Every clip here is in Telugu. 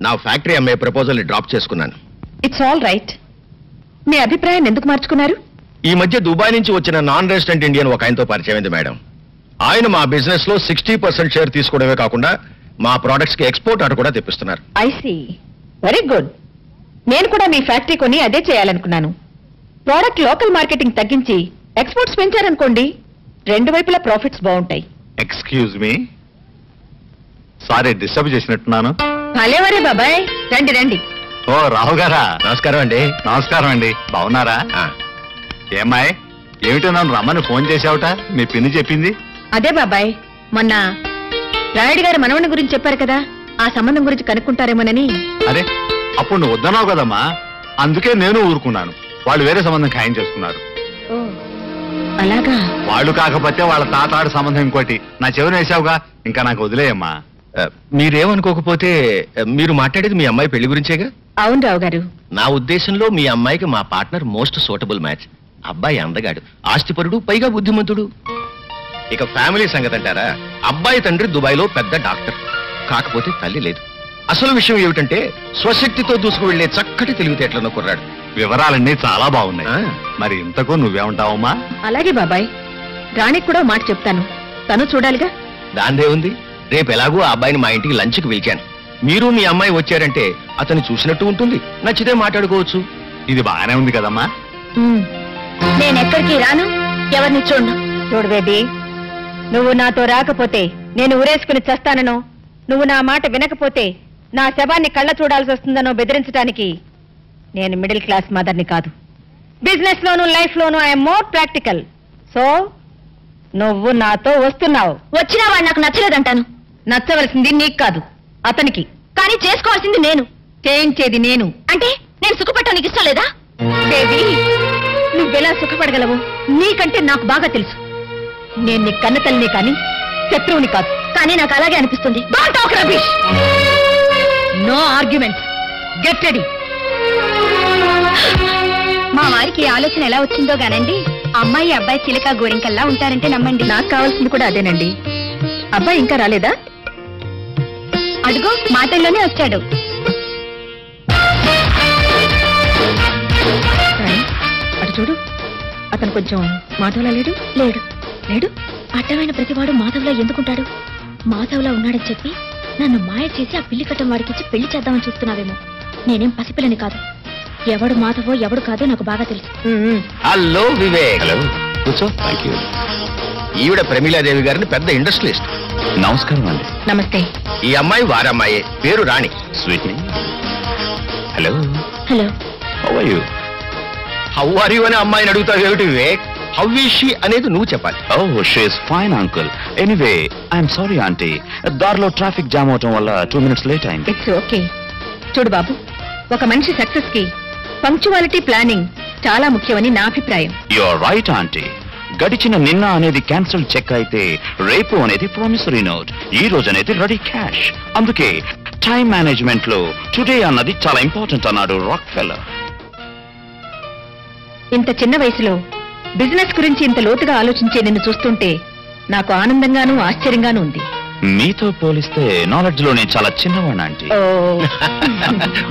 నా ఫ్యాక్టరీ అమ్మే ప్రపోజల్ని డ్రాప్ చేసుకున్నాను. It's all right. మీ అభిప్రాయాన్ని ఎందుకు మార్చుకున్నారు? ఈ మధ్య దుబాయ్ నుంచి వచ్చిన నాన్ రెసిడెంట్ ఇండియన్ ఒక ఆయనతో పరిచయమైంది మేడం. ఆయన మా బిజినెస్ లో 60% షేర్ తీసుకోవడమే కాకుండా మా ప్రొడక్ట్స్ కి ఎక్స్పోర్ట్ ఆర్డర్ కూడా తెప్పిస్తున్నారు. I see. Very good. నేను కూడా మీ ఫ్యాక్టరీ కొని అదే చేయాలనుకున్నాను. ప్రోడక్ట్ లోకల్ మార్కెటింగ్ తగ్గించి ఎక్స్పోర్ట్స్ పెంచారనుకోండి, రెండు వైపులా ప్రాఫిట్స్ బాగుంటాయి. ఎక్స్క్యూజ్ మీ, సారీ డిస్టర్బ్ చేసినట్టున్నాను. భలేవరే బాబాయ్, రండి రండి. ఓ రావు గారా, నమస్కారం అండి. నమస్కారం అండి. బాగున్నారా? ఏమ్మాయ్, ఏమిటో నన్ను రమ్మని ఫోన్ చేసావుట? మీ పిన్ని చెప్పింది. అదే బాబాయ్, మొన్న రాయుడు గారి మనవని గురించి చెప్పారు కదా, ఆ సంబంధం గురించి కనుక్కుంటారేమోనని. అరే, అప్పుడు నువ్వు వద్దన్నావు కదమ్మా, అందుకే నేను ఊరుకున్నాను. వాళ్ళు వేరే సంబంధం ఖాయం చేసుకున్నారు. అలాగా? వాళ్ళు కాకపోతే వాళ్ళ తాతాడు సంబంధం ఇంకోటి నా చెవిని వేసావుగా, ఇంకా నాకు వదిలేయమ్మా. మీరేమనుకోకపోతే మీరు మాట్లాడేది మీ అమ్మాయి పెళ్లి గురించేగా? అవును రావు గారు. నా ఉద్దేశంలో మీ అమ్మాయికి మా పార్ట్నర్ మోస్ట్ సూటబుల్ మ్యాచ్. అబ్బాయి అందగాడు, ఆస్తిపరుడు, పైగా బుద్ధిమంతుడు. ఇక ఫ్యామిలీ సంగతి అంటారా, అబ్బాయి తండ్రి దుబాయ్లో పెద్ద డాక్టర్, కాకపోతే తల్లి లేదు. అసలు విషయం ఏమిటంటే స్వశక్తితో దూసుకు వెళ్లే చక్కటి తెలివితేటలను కుర్రాడు. వివరాలన్నీ చాలా బాగున్నాయి. మరి ఇంతకు నువ్వేమంటావమ్మా? అలాగే బాబాయ్, రాణికి కూడా మాట చెప్తాను, తను చూడాలిగా. దాందే ఉంది. రేపు ఎలాగూ ఆ అబ్బాయిని మా ఇంటికి లంచ్కి పిలిచాను. మీరు మీ అమ్మాయి వచ్చారంటే అతను చూసినట్టు ఉంటుంది, నచ్చితే మాట్లాడుకోవచ్చు. ఇది బాగానే ఉంది కదమ్మా. నేనెక్కడికి రాను, ఎవరిని చూడను. చూడు బేబీ, నువ్వు నాతో రాకపోతే నేను ఊరేసుకుని చస్తాననో, నువ్వు నా మాట వినకపోతే నా శవాన్ని కళ్ళ చూడాల్సి వస్తుందనో బెదిరించడానికి నేను మిడిల్ క్లాస్ మదర్ని కాదు. Business loan, life loan I'm more practical. So నువ్వు నాతో వస్తున్నావు. వచ్చినా వాడు నాకు నచ్చలేదంటాను. నచ్చవలసింది నీకు కాదు, అతనికి. కానీ చేసుకోవాల్సింది నేను, చేయించేది నేను. అంటే నేను సుఖపడటం నీకు ఇష్టం లేదా? బేబీ, నువ్వెలా సుఖపడగలవు నీకంటే నాకు బాగా తెలుసు. నేను నీ కన్న తల్లిని కానీ శత్రువుని కాదు. కానీ నాకు అలాగే అనిపిస్తుంది. No argument, get ready. మా వారికి ఆలోచన ఎలా వచ్చిందో గానండి, అమ్మాయి అబ్బాయి చిలక గోరింకల్లా ఉంటారంటే నమ్మండి. నాకు కావాల్సింది కూడా అదేనండి. అబ్బాయి ఇంకా రాలేదా? అడుగు, మాటల్లోనే వచ్చాడు. అటు చూడు, అతను కొంచెం మాధవ్లా లేడు. లేడు లేడు అడ్డమైన ప్రతివాడు మాధవ్లా ఎందుకుంటాడు? మాధవ్లా ఉన్నాడని చెప్పి నన్ను మాయ చేసి ఆ పిల్లి కట్టం వాడికిచ్చి పెళ్లి చేద్దామని చూస్తున్నావేమో. నేనేం పసిపిల్లని కాదు. ఎవడు మాధవో ఎవడు కాదో నాకు బాగా తెలుసు. హలో వివేక్. హలో, కూర్చో. Thank you. ఈవిడ ప్రమీలాదేవి గారిని పెద్ద ఇండస్ట్రియలిస్ట్. నమస్కారం అండి. నమస్తే. ఈ అమ్మాయి వారమ్మాయి, పేరు Rani. Sweet. Hello. Hello. How are you? How are you అని అమ్మాయిని అడుగుతావు ఏమిటి వివేక్? హౌ ఈజ్ షీ అనేది నువ్వు చెప్పాలి. Oh, she is fine uncle. Anyway I'm sorry aunty, దారిలో ట్రాఫిక్ జామ్ అవటం వల్ల 2 minutes లేట్ అయింది. It's okay. చూడు బాబు, ఒక మనిషి సక్సెస్ కి పంక్చువాలిటీ, ప్లానింగ్ చాలా ముఖ్యమని నా అభిప్రాయం. You are right aunty. గడిచిన నిన్న అనేది క్యాన్సిల్ చెక్ అయితే రేపు అనేది ప్రామిసరీ నోట్, ఈ రోజు అనేది రెడీ క్యాష్. అందుకే టైం మేనేజ్మెంట్ లో టుడే అన్నది చాలా ఇంపార్టెంట్ అన్నాడు రాక్ ఫెల్లర్. ఇంత చిన్న వయసులో బిజినెస్ గురించి ఇంత లోతుగా ఆలోచించే నిన్ను చూస్తుంటే నాకు ఆనందంగానూ ఆశ్చర్యంగానూ ఉంది. మీతో పోలిస్తే నాలెడ్జ్ లో నేను చాలా చిన్నవాడిని ఆంటీ.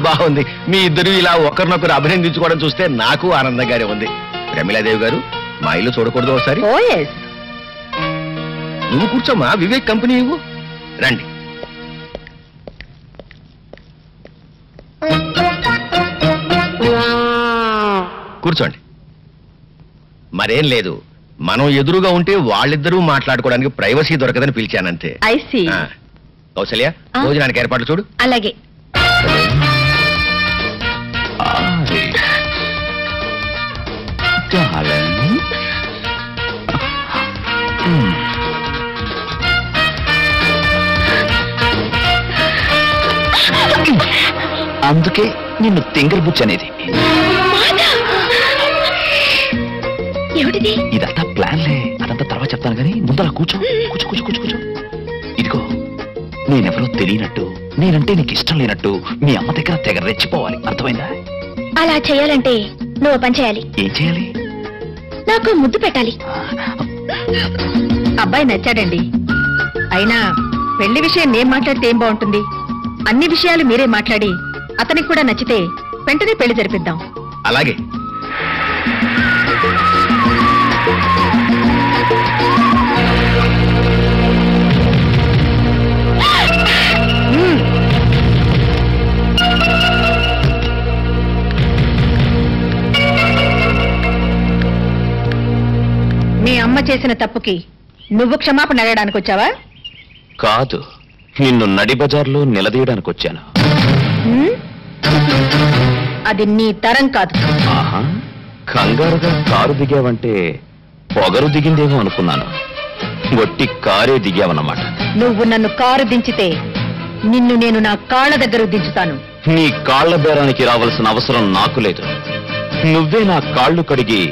బాగుంది. మీ ఇద్దరు ఇలా ఒకరినొకరు అభినందించుకోవడం చూస్తే నాకు ఆనందంగానే ఉంది. ప్రమీలాదేవి గారు, మా ఇల్లు చూడకూడదు ఒకసారి? నువ్వు కూర్చోమ్మా, వివేక్ కంపెనీ ఇవ్వు. రండి. కూర్చోండి. మరేం లేదు, మనం ఎదురుగా ఉంటే వాళ్ళిద్దరూ మాట్లాడుకోవడానికి ప్రైవసీ దొరకదని పిలిచానంతే. కౌసల్య, భోజనానికి ఏర్పాట్లు చూడు. అలాగే. అందుకే నిన్ను తింగర్ బుచ్ అనేది. ఏమిటిది? ఇదంతా ప్లాన్లే, అదంతా తర్వాత చెప్తాను కానీ ముందర కూర్చో. కూర్చో కూర్చో కూర్చో కూర్చో. ఇదిగో, నేనెవరో తెలియనట్టు, నేనంటే నీకు ఇష్టం లేనట్టు మీ అమ్మ దగ్గర తెగ రెచ్చిపోవాలి, అర్థమైందా? అలా చేయాలంటే నువ్వు పని చేయాలి. ఏం చేయాలి? నాకు ముద్దు పెట్టాలి. అబ్బాయి నచ్చాడండి. అయినా పెళ్లి విషయం నేను మాట్లాడితే ఏం బాగుంటుంది? అన్ని విషయాలు మీరే మాట్లాడి అతనికి కూడా నచ్చితే వెంటనే పెళ్లి జరిపిద్దాం. అలాగే. మీ అమ్మ చేసిన తప్పుకి నువ్వు క్షమాపణ అడగడానికి వచ్చావా? కాదు, నిన్ను నడి బజార్లో నిలదీయడానికి వచ్చాను. అది నీ తరం కాదు. ఆహా, కంగారుగా కారు దిగావంటే పొగరు దిగిందేమో అనుకున్నాను. ఒట్టి కారే దిగావన్నమాట. నువ్వు నన్ను కారు దించితే నిన్ను నేను నా కాళ్ళ దగ్గర దించుతాను. నీ కాళ్ల బేరానికి రావాల్సిన అవసరం నాకు లేదు. నువ్వే నా కాళ్ళు కడిగి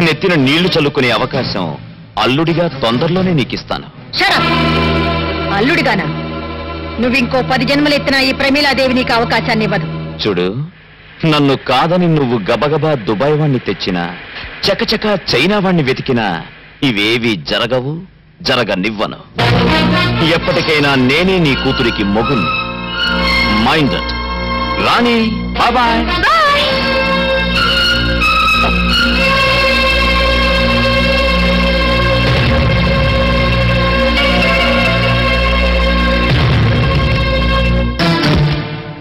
నెత్తిన నీళ్లు చల్లుకునే అవకాశం అల్లుడిగా తొందరలోనే నీకిస్తాను. అల్లుడిగానా? నువ్వింకో 10 జన్మలెత్తినా ఈ ప్రమీలాదేవి నీకు అవకాశాన్ని ఇవ్వదు. చూడు, నన్ను కాదని నువ్వు గబగబా దుబాయ్ వాణ్ణి తెచ్చినా, చకచక చైనా వాణ్ణి వెతికినా ఇవేవి జరగవు, జరగనివ్వను. ఎప్పటికైనా నేనే నీ కూతురికి మొగుణ్ణి. Mind it. Rani, bye.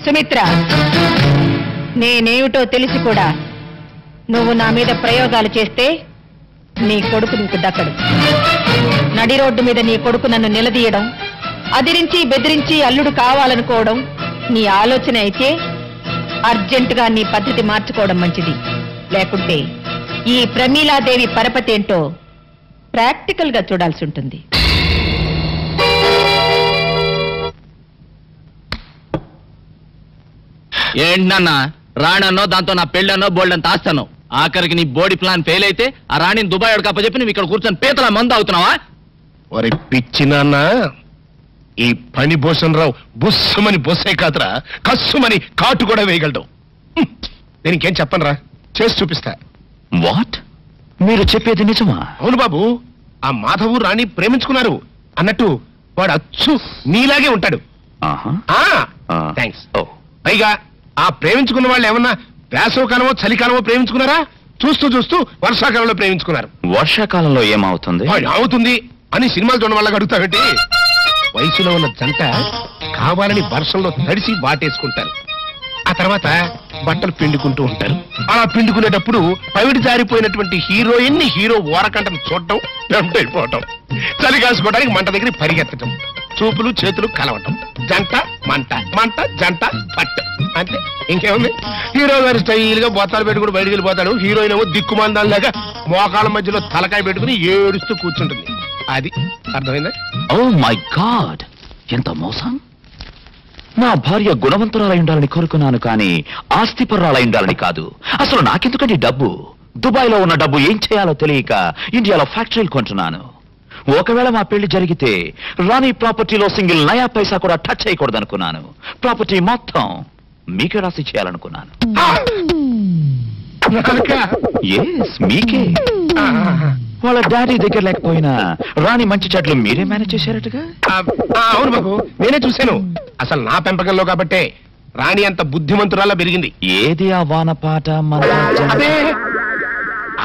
Sumitra, నేనేమిటో తెలిసి కూడా నువ్వు నా మీద ప్రయోగాలు చేస్తే నీ కొడుకు నీకు దక్కడు. నడి రోడ్డు మీద నీ కొడుకు నన్ను నిలదీయడం, అదిరించి బెదిరించి అల్లుడు కావాలనుకోవడం నీ ఆలోచన అయితే అర్జెంటుగా నీ పద్ధతి మార్చుకోవడం మంచిది. లేకుంటే ఈ ప్రమీలాదేవి పరపతి ఏంటో ప్రాక్టికల్ గా చూడాల్సి ఉంటుంది. ఏంటన్నా రాణన్నో దాంతో నా పెళ్ళన్నో బోల్డంత ఆస్తాను. ఆఖరికి నీ బోడీ ప్లాన్ ఫెయిల్ అయితే ఆ రాణిని దుబాయ్ అడకప్ప నువ్వు ఇక్కడ కూర్చొని పీతల మందు అవుతున్నావా? ఒరే పిచ్చి నాన్న, ఈ పని భూషణరావు బుస్సుమని బొస్సే కాదురా, కస్సుమని కాటు కూడా వేయగలడు. నేనికేం చెప్పనురా, చేసి చూపిస్తా. వాట్? మీరు చెప్పేది నిజమా? అవును బాబు, ఆ మాధవు రాణి ప్రేమించుకున్నారు అన్నట్టు వాడు అచ్చు నీలాగే ఉంటాడు. థ్యాంక్స్. పైగా ఆ ప్రేమించుకున్న వాళ్ళు ఏమన్నా వేసవకాలమో చలికాలమో ప్రేమించుకున్నారా? చూస్తూ చూస్తూ వర్షాకాలంలో ప్రేమించుకున్నారు. వర్షాకాలంలో ఏమవుతుంది? అవుతుంది అని సినిమాలు చూడడం వల్ల అడుగుతాబెట్టి, వయసులో ఉన్న జంట కావాలని వర్షంలో తడిసి వాటేసుకుంటారు. ఆ తర్వాత బట్టలు పిండుకుంటూ ఉంటారు. అలా పిండుకునేటప్పుడు పవిడి జారిపోయినటువంటి హీరోయిన్ ని హీరో ఓరకంటను చూడటం, టెంప్ట్ అయిపోవటం, చలి కాసుకోవడానికి మంట దగ్గర పరిగెత్తటం, చూపులు చేతులు కలవటం, జంట మంట, మంట జంట పట్టు. అంతే, ఇంకేముంది? హీరో గారు స్టైల్ గా బొత్తాలు పెట్టుకుని బయటికి వెళ్ళిపోతాడు. హీరోయిన్ ఏమో దిక్కుమందాల్లాగా మోకాళ్ళ మధ్యలో తలకాయ పెట్టుకుని ఏడుస్తూ కూర్చుంటుంది. అది అర్థమైందా? ఓ మై గాడ్, ఎంత మోసం! నా భార్య గుణవంతురాలై ఉండాలని కోరుకున్నాను, కానీ ఆస్తిపరురాలై ఉండాలని కాదు. అసలు నాకెందుకండి డబ్బు? దుబాయ్ లో ఉన్న డబ్బు ఏం చేయాలో తెలియక ఇండియాలో ఫ్యాక్టరీలు కొంటున్నాను. ఒకవేళ మా పెళ్లి జరిగితే రాణి ప్రాపర్టీలో సింగిల్ నయా పైసా కూడా టచ్ చేయకూడదనుకున్నాను. ప్రాపర్టీ మొత్తం మీకే రాసి చేయాలనుకున్నాను. ఎస్, మీకే. వాళ్ళ డాడీ దగ్గర లేకపోయినా రాణి మంచి చెట్లు మీరే మేనేజ్ చేశారటగా? అవును బాబు, నేనే చూశాను. అసలు నా పెంపకంలో కాబట్టే రాణి అంత బుద్ధిమంతురాలా పెరిగింది. ఏది ఆ వానపాట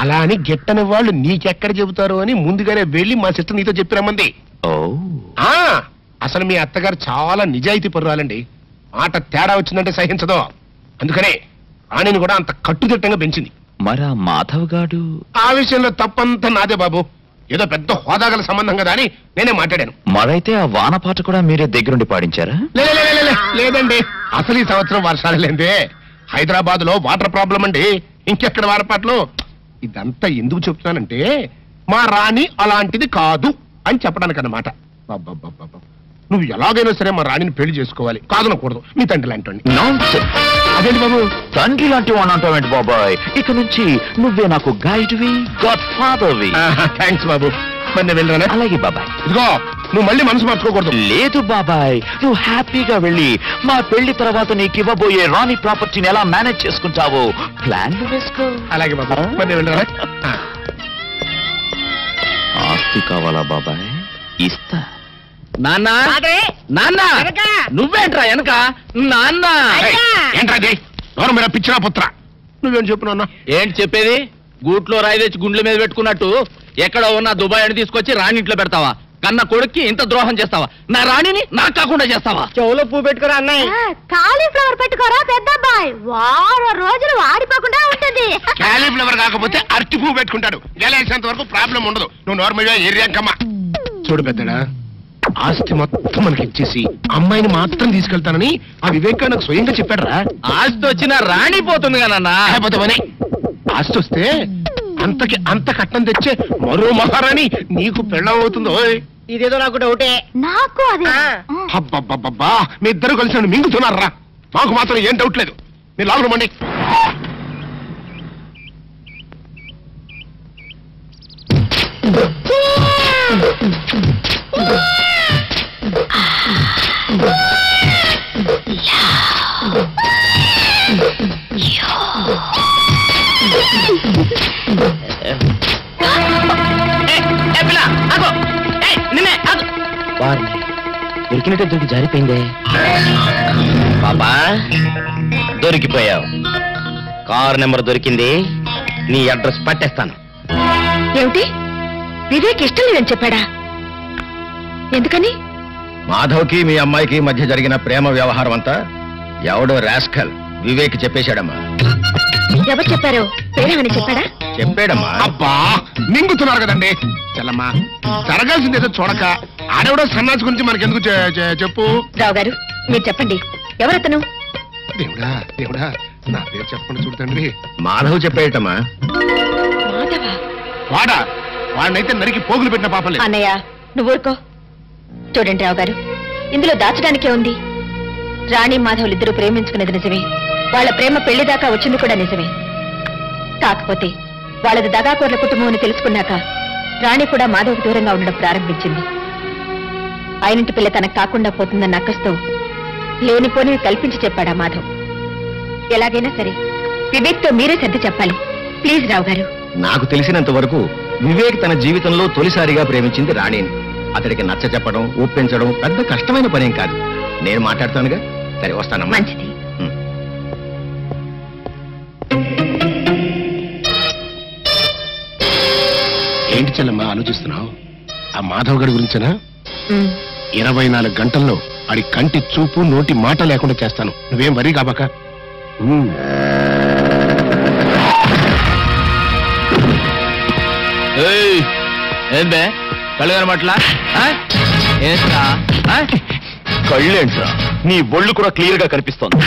అలా అని గిట్టని వాళ్ళు నీకెక్కడ చెబుతారు అని ముందుగానే వెళ్ళి మా సిస్టర్ నీతో చెప్పిరమ్మంది. అసలు మీ అత్తగారు చాలా నిజాయితీ పరురాలండి. మాట తేడా వచ్చిందంటే సహించదు. అందుకనే రాణిని కూడా అంత కట్టుదిట్టంగా పెంచింది. మరా మాధవ్ గాడు? ఆ విషయంలో తప్పంతా నాదే బాబు. ఏదో పెద్ద హోదాగల సంబంధం కదా అని నేనే మాట్లాడాను. మరైతే ఆ వానపాట కూడా మీరే దగ్గరుండి పాడించారా? లేదండి, అసలు ఈ సంవత్సరం వర్షాలు లేదే. హైదరాబాద్ లో వాటర్ ప్రాబ్లం అండి. ఇంకెక్కడ వానపాటలు? ఇదంతా ఎందుకు చెప్తున్నానంటే మా రాణి అలాంటిది కాదు అని చెప్పడానికి అన్నమాట. నువ్వు ఎలాగైనా సరే మా రాణిని పెళ్లి చేసుకోవాలి, కాదనకూడదు. మీ తండ్రి లాంటి. అదేంటి బాబు, తండ్రి లాంటి వాడు అంటావేంటి బాబాయ్? ఇక నుంచి నువ్వే నాకు గైడ్వి, గాడ్ ఫాదర్వి. థ్యాంక్స్ బాబు. మరి వెళ్ళరానా? అలాగే బాబాయ్. ఇదిగో, నువ్వు మళ్ళీ మనసు మార్చుకోకూడదు. లేదు బాబాయ్, నువ్వు హ్యాపీగా వెళ్ళి మా పెళ్లి తర్వాత నీకు ఇవ్వబోయే రాణి ప్రాపర్టీని ఎలా మేనేజ్ చేసుకుంటావో ప్లాన్లు వేసుకో. అలాగే బాబా, మరి వెళ్ళరానా? ఆస్తి కావాలా బాబాయ్? ఇస్తా. నాన్న నాన్న నువ్వేంట్రా వెనక నాన్న ఏంట్రాది ఎవరు మీద పిచ్చిరా పుత్ర నువ్వేం చెప్పు నాన్న ఏంటి చెప్పేది గూట్లో రాయి తెచ్చి గుండ్ల మీద పెట్టుకున్నట్టు ఎక్కడో ఉన్న దుబాయ్ అని తీసుకొచ్చి రాణి ఇంట్లో పెడతావా కన్న కొడుక్కి ఇంత ద్రోహం చేస్తావా నా రాణిని నాకు కాకుండా చేస్తావా చెవులో పువ్వు పెట్టుకోరా అన్నయ్య కాలీఫ్లవర్ పెట్టుకోరా పెద్ద అబ్బాయి వారం రోజులు వాడిపోకుండా ఉంటుంది క్యాలీఫ్లవర్ కాకపోతే అరటి పువ్వు పెట్టుకుంటాడు గెలేసేంత వరకు ప్రాబ్లం ఉండదు నువ్వు నార్మల్గా ఏరియాకమ్మా చూడు పెద్దడా ఆస్తి మొత్తం మనకి ఇచ్చేసి అమ్మాయిని మాత్రం తీసుకెళ్తానని ఆ వివేక్ నాకు స్వయంగా చెప్పాడురా ఆస్తి వచ్చిన రాణి పోతుంది కదన్నా పోతామని ఆస్తి వస్తే అంతకి అంత కట్నం తెచ్చే మరో మహారాణి నీకు పెళ్ళం అవుతుందో ఇదేదో నాకు డౌటే నాకు అదే అబ్బబ్బబ్బబ్బా మీ ఇద్దరు కలిసి నన్ను మింగుతున్నారా మాకు మాత్రం ఏం డౌట్ లేదు మీరు లాభం మండి దొరికినట్టు దొరికి జారిపోయిందే పాపా దొరికిపోయావు కారు నెంబర్ దొరికింది నీ అడ్రస్ పట్టేస్తాను ఏమిటి వివేక్ ఇష్టం లేదని చెప్పాడా ఎందుకని మాధవ్కి మీ అమ్మాయికి మధ్య జరిగిన ప్రేమ వ్యవహారం అంతా ఎవడో రాస్కల్ వివేక్ చెప్పేశాడమ్మా ఎవరు చెప్పారు పేరేమని చెప్పాడా చెప్పాడమ్మా అబ్బా మింగుతున్నారు కదండి చెల్లమ్మా జరగాల్సింది ఏదో చూడక ఆడెవడో సన్నాసి గురించి మనకెందుకు చెప్పు రావు గారు మీరు చెప్పండి ఎవరతను దేవుడా దేవుడా నా పేరు చెప్పండి చూడండి మాధవ్ చెప్పేయటమ్మా మాధవా వాడా వాడినైతే నరికి పోగులు పెట్టిన పాపలే అన్నయ్య నువ్వు ఊరుకో చూడండి రావు గారు ఇందులో దాచడానికే ఉంది రాణి మాధవులు ఇద్దరు ప్రేమించుకునేది నిజమే వాళ్ళ ప్రేమ పెళ్లి దాకా వచ్చింది కూడా నిజమే కాకపోతే వాళ్ళది దగాకోర్ల కుటుంబం అని తెలుసుకున్నాక రాణి కూడా మాధవ్కు దూరంగా ఉండడం ప్రారంభించింది అయినంటి పిల్ల తనకు కాకుండా పోతుందన్న అక్కస్తో లేనిపోనివి కల్పించి చెప్పాడా మాధవ్ ఎలాగైనా సరే వివేక్తో మీరే సర్ది చెప్పాలి ప్లీజ్ రావు గారు నాకు తెలిసినంత వరకు వివేక్ తన జీవితంలో తొలిసారిగా ప్రేమించింది రాణిని అతడికి నచ్చ చెప్పడం ఒప్పించడం పెద్ద కష్టమైన పనేం కాదు నేను మాట్లాడుతానుగా సరే వస్తానమ్మా మంచిది ఏంటి చెల్లమ్మా ఆలోచిస్తున్నావు ఆ మాధవ్ గడి గురించేనా ఉమ్. 24 గంటల్లో ఆడి కంటి చూపు నోటి మాట లేకుండా చేస్తాను నువ్వేం వరీ కాబాక ఏంటే కళ్ళు కనబట్లా ఏంటా కళ్ళేంట్రా నీ ఒళ్ళు కూడా క్లియర్ గా కనిపిస్తోంది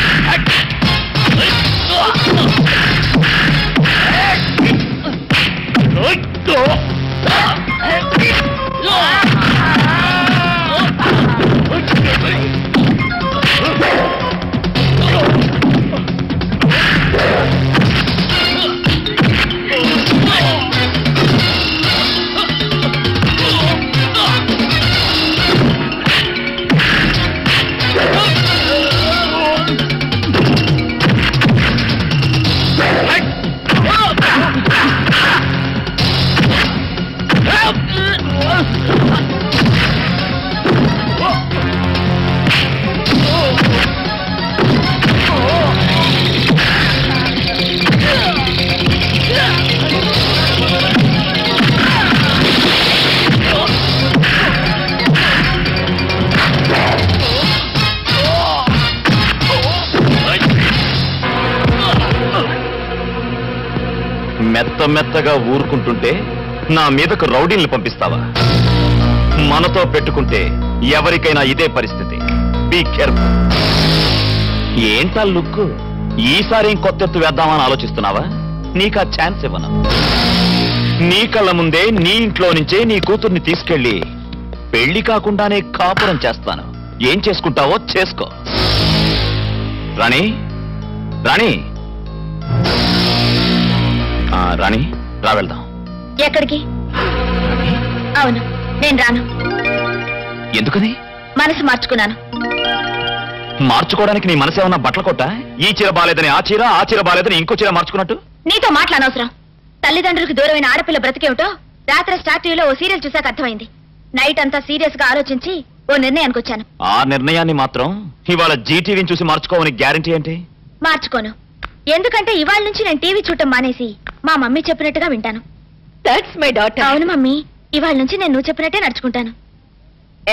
మెత్తగా ఊరుకుంటుంటే నా మీదకు రౌడీల్ని పంపిస్తావా మనతో పెట్టుకుంటే ఎవరికైనా ఇదే పరిస్థితి బీ కేర్ఫుల్ ఏంటా లుక్ ఈసారి ఇంకొత్తెత్తు వేద్దామని ఆలోచిస్తున్నావా నీకా ఛాన్స్ ఇవ్వను నీ కళ్ళ ముందే నీ ఇంట్లో నుంచే నీ కూతుర్ని తీసుకెళ్లి పెళ్లి కాకుండానే కాపురం చేస్తాను ఏం చేసుకుంటావో చేసుకో రాణి రాణి రాణి రా వెళ్దాం ఎక్కడికి అవును నేను రాను ఎందుకని మనసు మార్చుకున్నాను మార్చుకోవడానికి నీ మనసు ఏమన్నా బట్టల కొట్ట ఈ చీర బాలేదని ఆ చీర బాలేదని ఇంకో చీర మార్చుకున్నట్టు నీతో మాట్లాడనవసరం తల్లిదండ్రులకు దూరమైన ఆడపిల్ల బ్రతికేమిటో రాత్రి స్టార్ టీవీలో ఓ సీరియల్ చూసాక అర్థమైంది నైట్ అంతా సీరియస్ గా ఆలోచించి ఓ నిర్ణయానికి వచ్చాను. ఆ నిర్ణయాన్ని మాత్రం ఇవాళ జీటీవీని చూసి మార్చుకోవని గ్యారంటీ ఏంటి? మార్చుకోను. ఎందుకంటే ఇవాళ నుంచి నేను టీవీ చూడటం మానేసి మా మమ్మీ చెప్పినట్టుగా వింటాను. That's my daughter. అవును మమ్మీ, ఇవాళ నుంచి నేను నువ్వు చెప్పినట్టే నడుచుకుంటాను.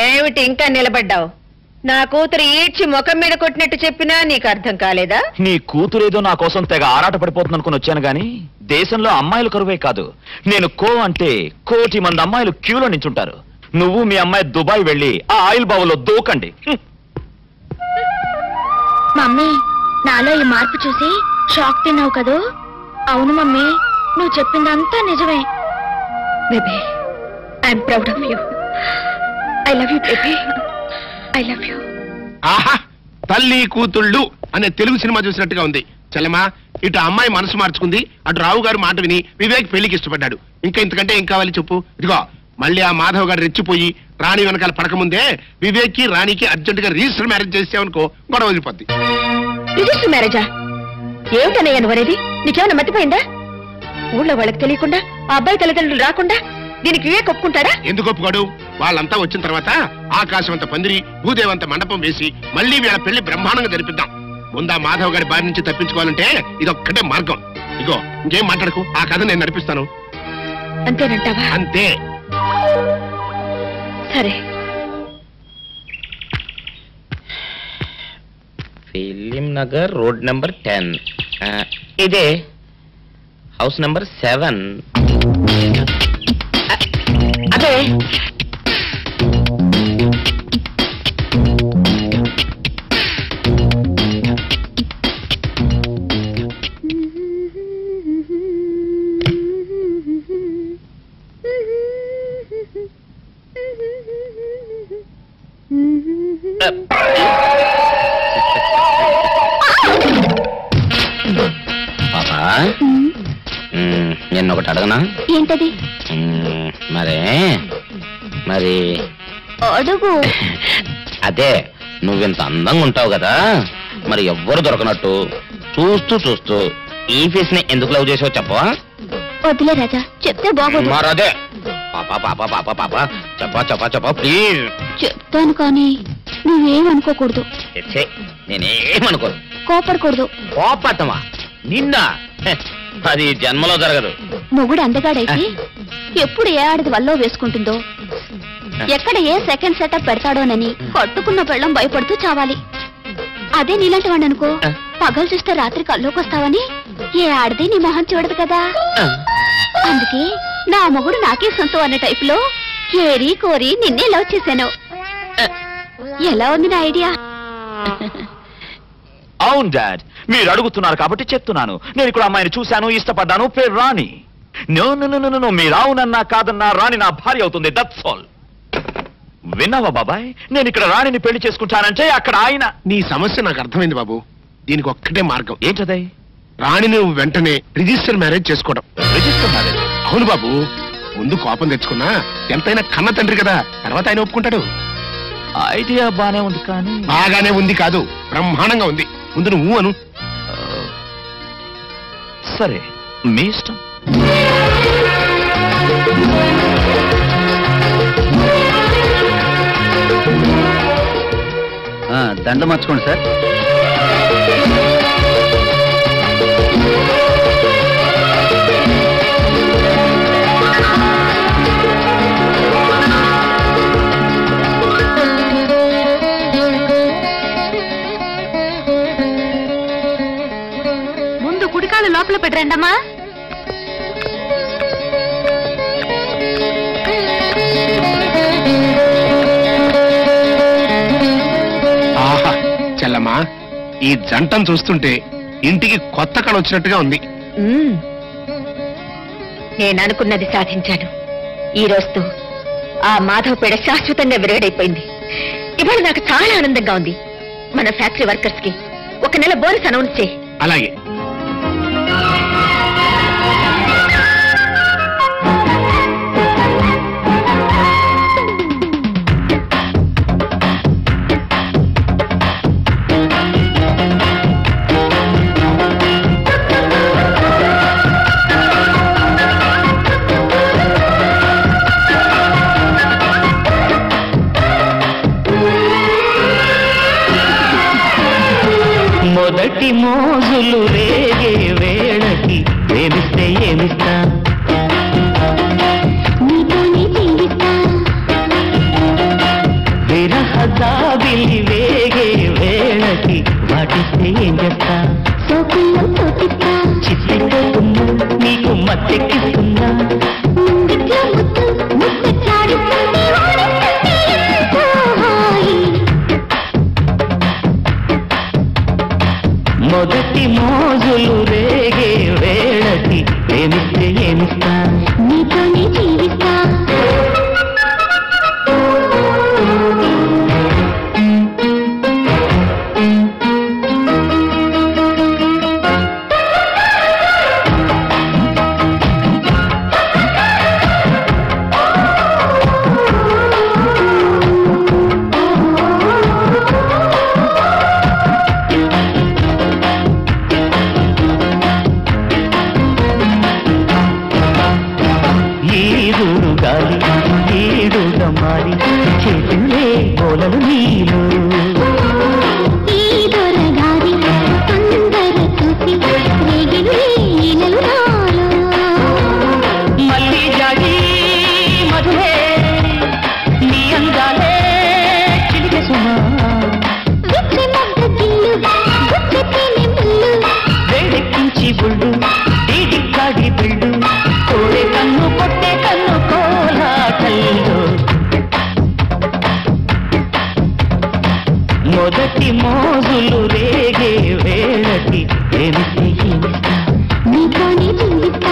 ఏమిటి ఇంకా నిలబడ్డావు? నా కూతురు ఈడ్చి ముఖం మీద కొట్టినట్టు చెప్పినా నీకు అర్థం కాలేదా? నీ కూతురేదో నా కోసం తెగ ఆరాట పడిపోతుంది అనుకుని వచ్చాను గాని దేశంలో అమ్మాయిలు కరువే కాదు. నేను కో అంటే 1,000,000 మంది అమ్మాయిలు క్యూలో నించుంటారు. నువ్వు మీ అమ్మాయి దుబాయ్ వెళ్ళి ఆ ఆయిల్ బావులో దూకండి. మమ్మీ, నాలో ఈ మార్పు చూసి షాక్ తిన్నావు కదూ? అవును మమ్మీ, నువ్వు చెప్పిందంతా నిజమే. Baby, I'm proud of you. I love you baby, I love you. ఆహా, తల్లి కూతుళ్ళు అనే తెలుగు సినిమా చూసినట్టుగా ఉంది. చెల్లమా, ఇటు అమ్మాయి మనసు మార్చుకుంది, అటు రావు గారు మాట విని వివేక్ పెళ్లికి ఇష్టపడ్డాడు. ఇంకా ఇంతకంటే ఏం కావాలి చెప్పు? ఇదిగో మళ్ళీ ఆ మాధవ్ గారు రెచ్చిపోయి రాణి వెనకాల పడకముందే వివేక్ కి రాణికి అర్జెంట్ గా రిజిస్టర్ మ్యారేజ్ చేసావనుకో గొడవ వదిలిపోద్ది. రిజిస్టర్ మ్యారేజా? ఏమిటన్నయ్యా నువ్వు అనేది? నీకేమైనా మతిపోయిందా? ఊళ్ళో వాళ్ళకి తెలియకుండా ఆ అబ్బాయి తల్లిదండ్రులు రాకుండా దీనికి వివేక్ ఒప్పుకుంటాడా? ఎందుకు ఒప్పుకోడు? వాళ్ళంతా వచ్చిన తర్వాత ఆకాశవంత పందిరి, భూదేవంత మండపం వేసి మళ్ళీ వీళ్ళ పెళ్లి బ్రహ్మాండంగా జరిపిద్దాం. ముందా మాధవ్ గారి బారి నుంచి తప్పించుకోవాలంటే ఇదొక్కటే మార్గం. ఇగో ఇంకేం మాట్లాడకు, ఆ కథ నేను నడిపిస్తాను. అంతేనంటావా? అంతే. సరే. Film Nagar, road number 10. ఇదే హౌస్ నెంబర్ 7. అదే పాపా, నేను ఒకటి అడగనా? ఏంటది? మరి అడుగు. అదే, నువ్వింత అందంగా ఉంటావు కదా, మరి ఎవ్వరు దొరకనట్టు చూస్తూ చూస్తూ ఈ ఫేస్ ని ఎందుకు లవ్ చేసావు చెప్పవా? వద్దులే రాజా, చెప్తే బాగోదు. మరదే పాపా పాపా పాపా పాపా చెప్పా చెప్పా చెప్పా ప్లీజ్. చెప్తాను కానీ నువ్వేమనుకోకూడదు. నేనేమనుకోను. కోపడకూడదు. కోపట్టమా? నిన్న అది జన్మలో జరగదు. మొగుడు అందగాడైతే ఎప్పుడు ఏ ఆడది వల్లో వేసుకుంటుందో, ఎక్కడ ఏ సెకండ్ సెటప్ పెడతాడోనని కట్టుకున్న పెళ్ళం భయపడుతూ చావాలి. అదే నీలాంటి వాడు అనుకో, పగలు చూస్తే రాత్రి కల్లోకొస్తావని ఏ ఆడది నీ మొహం చూడదు కదా. అందుకే నా మొగుడు నాకే సొంతం అనే టైపులో ఏరి కోరి నిన్నే లవ్ చేశాను. ఎలా ఉంది నా ఐడియా? అవును డాడ్, మీరు అడుగుతున్నారు కాబట్టి చెప్తున్నాను. నేను ఇక్కడ అమ్మాయిని చూశాను, ఇష్టపడ్డాను, పేరు రాణి. నో, మీరు అవునన్నా కాదన్నా రాణి నా భార్య అవుతుంది. That's all. విన్నావా బాబాయ్? నేను ఇక్కడ రాణిని పెళ్లి చేసుకుంటానంటే అక్కడ ఆయన. నీ సమస్య నాకు అర్థమైంది బాబు. దీనికి ఒక్కటే మార్గం. ఏంటదే? రాణిని నువ్వు వెంటనే రిజిస్టర్ మ్యారేజ్ చేసుకోవడం. Register marriage? అవును బాబు. ముందు కోపం తెచ్చుకున్నా ఎంతైనా కన్న తండ్రి కదా, తర్వాత ఆయన ఒప్పుకుంటాడు. ఐడియా బానే ఉంది కానీ. బాగానే ఉంది కాదు, బ్రహ్మాండంగా ఉంది. ముందు నువ్వు అను. సరే, మీ ఇష్టం. దండ మార్చుకోండి సార్. ముందు కుడికాలు లోపల పెట్టరండమ్మా. ఆహా చెల్లమ్మా, ఈ జంటను చూస్తుంటే ఇంటికి కొత్త కళ వచ్చినట్టుగా ఉంది. నేను అనుకున్నది సాధించాను. ఈ రోజుతో ఆ మాధవ్ పేడ శాశ్వతంగా విరగడైపోయింది. ఇవాళ నాకు చాలా ఆనందంగా ఉంది. మన ఫ్యాక్టరీ వర్కర్స్ కి 1 నెల బోనస్ అనౌన్స్ చేయి. అలాగే. మొదటి మోజులు రేగే వేళకి ప్రేమిస్తే ఏమిస్తా విరహ జాబిలి వేగే వేళకి వాటిస్తే ఏం చేస్తా చిత్తెక్కుతున్నా నీకు మత్తెక్కిస్తున్నా మొదటి మోజులు రేగే వేళకి ప్రేమిస్తే ఏమిస్తా నీతోనే జీవిస్తా మొదటి మోజులు రేగే వేళకి ప్రేమిస్తే ఏమిస్తా నీతోనే జీవిస్తా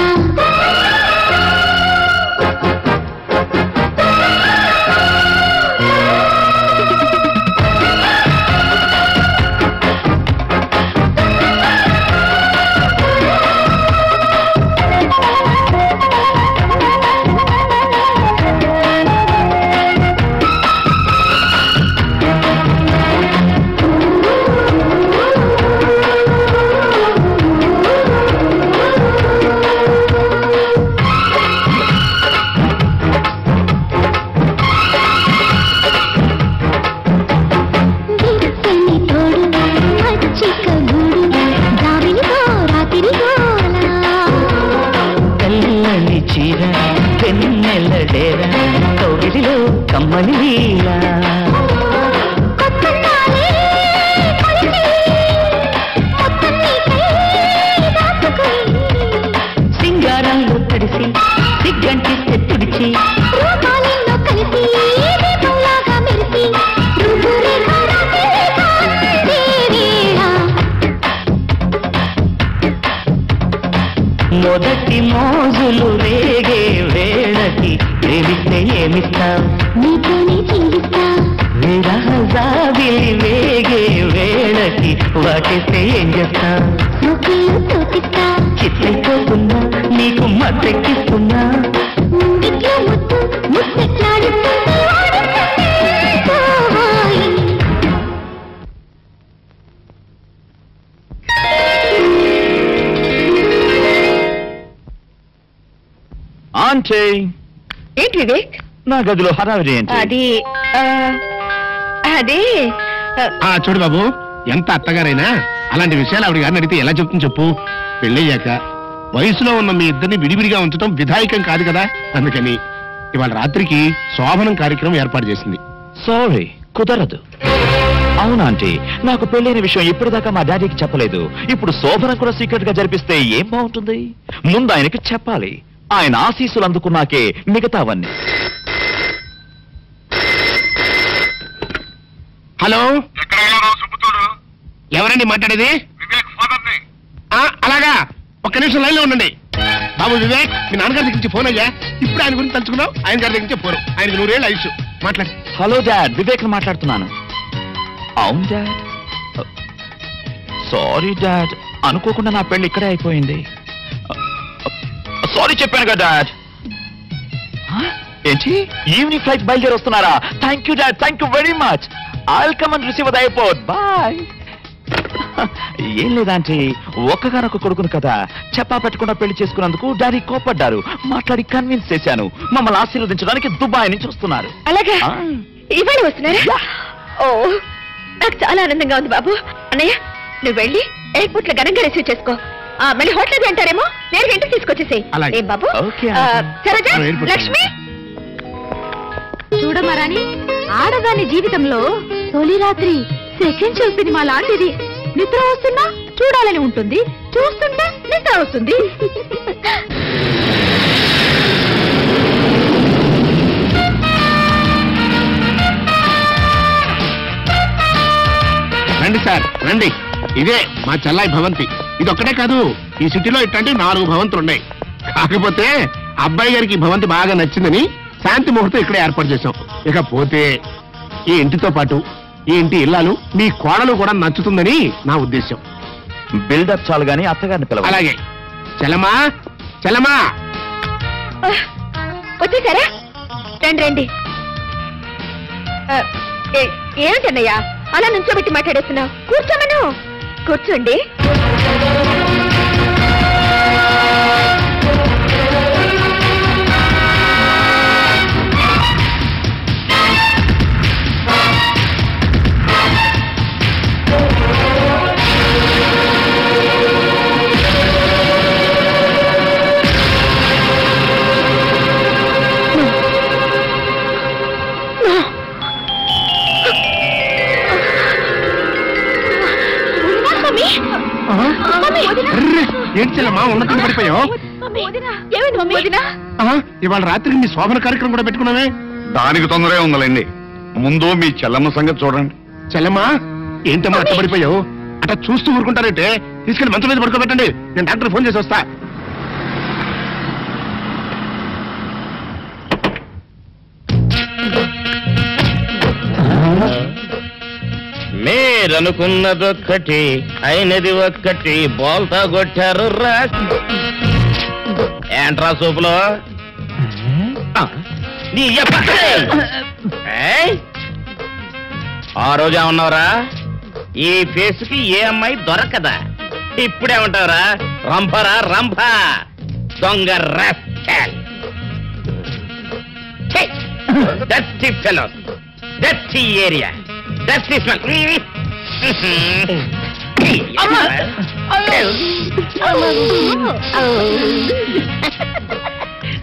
సింగారంలో తడిసి సిగ్గంటిస్తే తుడిచి మొదటి మోజులు రేగే వేళకి ప్రేమిస్తే ఏమిస్తా నీతోనే జీవిస్తా విరహ జాబిలి వేగే వేళకి వాటిస్తే ఏం చేస్తా చిత్తైపోతున్నా నీకు మత్తెక్కిస్తున్నా ఆంటీ ఏంటి వివేక్? నా గదిలో హడావిడి ఏంటి? అది చూడు బాబు, ఎంత అత్తగారైనా అలాంటి విషయాలు ఆవిడ గారిని అడిగితే ఎలా చెప్తుంది చెప్పు. పెళ్ళయ్యాక వయసులో ఉన్న మీ ఇద్దరిని విడివిడిగా ఉంచడం విధాయకం కాదు కదా. అందుకని ఇవాళ రాత్రికి శోభనం కార్యక్రమం ఏర్పాటు చేసింది. సారీ, కుదరదు. అవునాంటీ, నాకు పెళ్ళైన విషయం ఇప్పటిదాకా మా డాడీకి చెప్పలేదు. ఇప్పుడు శోభనం కూడా సీక్రెట్ గా జరిపిస్తే ఏం బాగుంటుంది? ముందు ఆయనకి చెప్పాలి. ఆయన ఆశీస్సులు అందుకున్నాకే మిగతావన్నీ. హలో, ఎవరండి మాట్లాడేది? అలాగా, ఒక్క నిమిషం లైన్ లో ఉండండి. బాబు వివేక్, మీ నాన్నగారి దగ్గర నుంచి ఫోన్ అయ్యా. ఇప్పుడు ఆయన గురించి తలుచుకున్నావు. ఆయన గారి దగ్గర నుంచి ఫోన్. ఆయనకు 100 ఏళ్ళ ఆయుష్. మాట్లాడు. హలో డాడ్, వివేక్ మాట్లాడుతున్నాను. అవును డాడ్. సారీ డాడ్, అనుకోకుండా నా పెళ్లి ఇక్కడే అయిపోయింది. సారీ చెప్పాను కదా డాడ్. ఏంటి, ఈవినింగ్ ఫ్లైట్ బయలుదేరి వస్తున్నారా? Thank you dad, thank you very much. I'll come and receive the airport. Bye. ఏం లేదంటే ఒక్కగానొక్క కొడుకును కదా, చెప్పా పెట్టకుండా పెళ్లి చేసుకున్నందుకు డాడీ కోపడ్డారు. మాట్లాడి కన్విన్స్ చేశాను. మమ్మల్ని ఆశీర్వదించడానికి దుబాయ్ నుంచి వస్తున్నారు. అలాగా, ఇవాళ వస్తున్నారా? ఓ, నాకు చాలా ఆనందంగా ఉంది బాబు. అన్నయ్య, నువ్వు వెళ్ళి ఎయిర్పోర్ట్ లో ఘనంగా రిసీవ్ చేసుకో. మళ్ళీ హోటల్ అంటారేమో, నేను ఇంటికి తీసుకొచ్చేసి. అలాగే. ఏం బాబు? Okay, సరోజ, airport లక్ష్మి, చూడమరాని ఆడదాని జీవితంలో తొలి రాత్రి సెకండ్ షో సినిమా లాంటిది. నిద్ర వస్తున్నా చూడాలని ఉంటుంది, చూస్తుంటే నిద్ర వస్తుంది. రండి సార్, రండి. ఇదే మా చెల్లాయి భవంతి. ఇది ఒక్కటే కాదు, ఈ సిటీలో ఇట్లాంటి 4 భవంతులు ఉన్నాయి. కాకపోతే అబ్బాయి గారికి ఈ భవంతి బాగా నచ్చిందని శాంతి ముహూర్తం ఇక్కడే ఏర్పాటు చేశాం. ఇకపోతే ఈ ఇంటితో పాటు ఈ ఇంటి ఇల్లాలు మీ కోడలు కూడా నచ్చుతుందని నా ఉద్దేశం. బిల్డప్ చాలు గానీ అత్తగారిని పిలవ. అలాగే. చెల్లమా, చెల్లమా, వచ్చేసారా? రండి రండి. ఏమిటన్నయ్యా అలా నుంచోబెట్టి మాట్లాడేస్తున్నావు? కూర్చోమను. కూర్చోండి. ఏంటి చెల్లమ్మా ఉన్నట్టు పడిపోయావు? ఇవాళ రాత్రికి మీ శోభన కార్యక్రమం కూడా పెట్టుకున్నావే. దానికి తొందరే ఉందండి. ముందు మీ చెల్లమ్మ సంగతి చూడండి. చెల్లమ్మా, ఏంటమ్మా అట్ట పడిపోయావు? అట్లా చూస్తూ ఊరుకుంటారంటే తీసుకెళ్లి మంచం మీద పడుకోబెట్టండి. నేను డాక్టర్ ఫోన్ చేసి వస్తా. మీరనుకున్నదొక్కటి అయినది ఒక్కటి, బోల్తా కొట్టారు రా. ఏంట్రా సూపులో ఆ రోజు ఏమన్నావురా? ఈ ఫేస్కి ఏ అమ్మాయి దొరకదా? ఇప్పుడేమంటావురా? రంపరా రంప, దొంగ rascal. Dusty fellows, dusty area, dusty smell.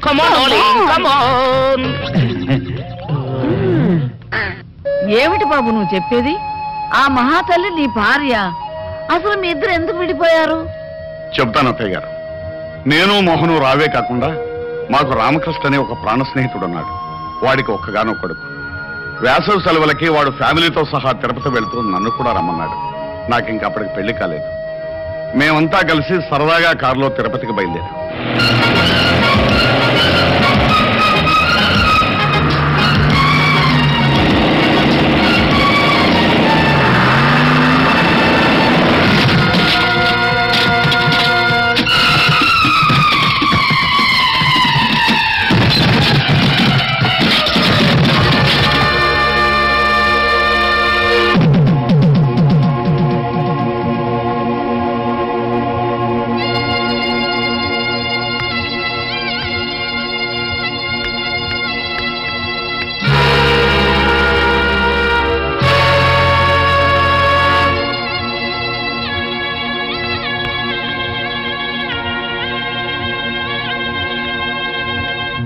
Come on, Ollie, come on. ఏమిటి బాబు నువ్వు చెప్పేది? ఆ మహాతల్లి నీ భార్య. అసలు మీ ఇద్దరు ఎందుకు విడిపోయారు? చెప్తాను అత్తయ్య గారు. నేను మోహను రావే కాకుండా మాకు రామకృష్ణ అనే ఒక ప్రాణ స్నేహితుడు ఉన్నాడు. వాడికి ఒక్కగానో కొడుకు. వేసవి సెలవులకి వాడు ఫ్యామిలీతో సహా తిరుపతి వెళ్తూ నన్ను కూడా రమ్మన్నాడు. నాకు ఇంకా అప్పటికి పెళ్లి కాలేదు. మేమంతా కలిసి సరదాగా కారులో తిరుపతికి బయలుదేరాం.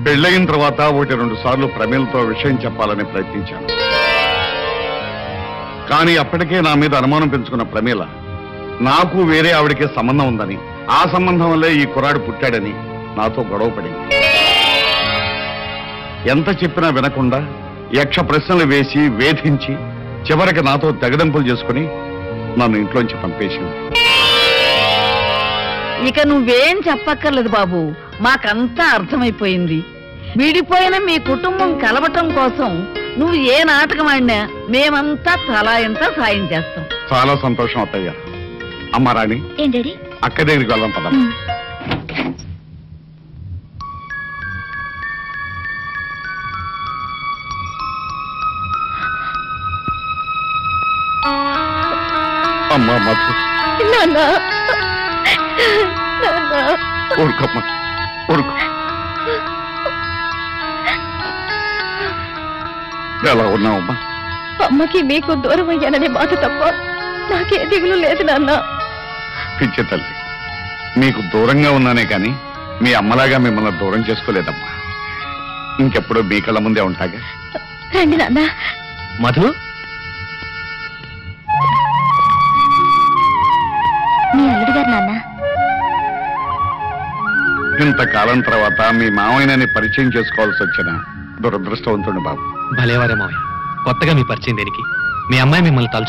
పెళ్ళయిన తర్వాత 1-2 సార్లు ప్రమేలతో విషయం చెప్పాలని ప్రయత్నించాను. కానీ అప్పటికే నా మీద అనుమానం పెంచుకున్న ప్రమేల నాకు వేరే ఆవిడకే సంబంధం ఉందని, ఆ సంబంధం వల్లే ఈ కుర్రాడు పుట్టాడని నాతో గొడవ పడింది. ఎంత చెప్పినా వినకుండా యక్ష ప్రశ్నలు వేసి వేధించి చివరికి నాతో తెగదెంపులు చేసుకుని నన్ను ఇంట్లోంచి పంపేసింది. ఇక నువ్వేం చెప్పక్కర్లేదు బాబు, మాకంతా అర్థమైపోయింది. విడిపోయిన మీ కుటుంబం కలవటం కోసం నువ్వు ఏ నాటకం ఆడినా మేమంతా తలా ఎంత సాయం చేస్తాం. చాలా సంతోషం అత్తయ్య. అమ్మ రాణి, ఏంటి అక్క దగ్గరికి వెళ్దాం పద. అమ్మా మధు, ఊరుకోమ్మా, ఊరుకో. ఎలా ఉన్నావమ్మా? అమ్మకి మీకు దూరం అయ్యాననే బాధ తప్ప నాకే దిగులు లేదు నాన్న. పిచ్చి తల్లి, మీకు దూరంగా ఉన్నానే కానీ మీ అమ్మలాగా మిమ్మల్ని దూరం చేసుకోలేదమ్మా. ఇంకెప్పుడు మీ కళ్ళ ముందే ఉంటాగా. రండి నాన్న. మధు, మీ అల్లుడు గారు నాన్న. ఇంతకాలం తర్వాత మీ మామయ్యని పరిచయం చేసుకోవాల్సి వచ్చిన దురదృష్టవంతుడు బాబు. భలేవారే మావయ్య, కొత్తగా మీ పరిచయం దేనికి? మీ అమ్మాయి మిమ్మల్ని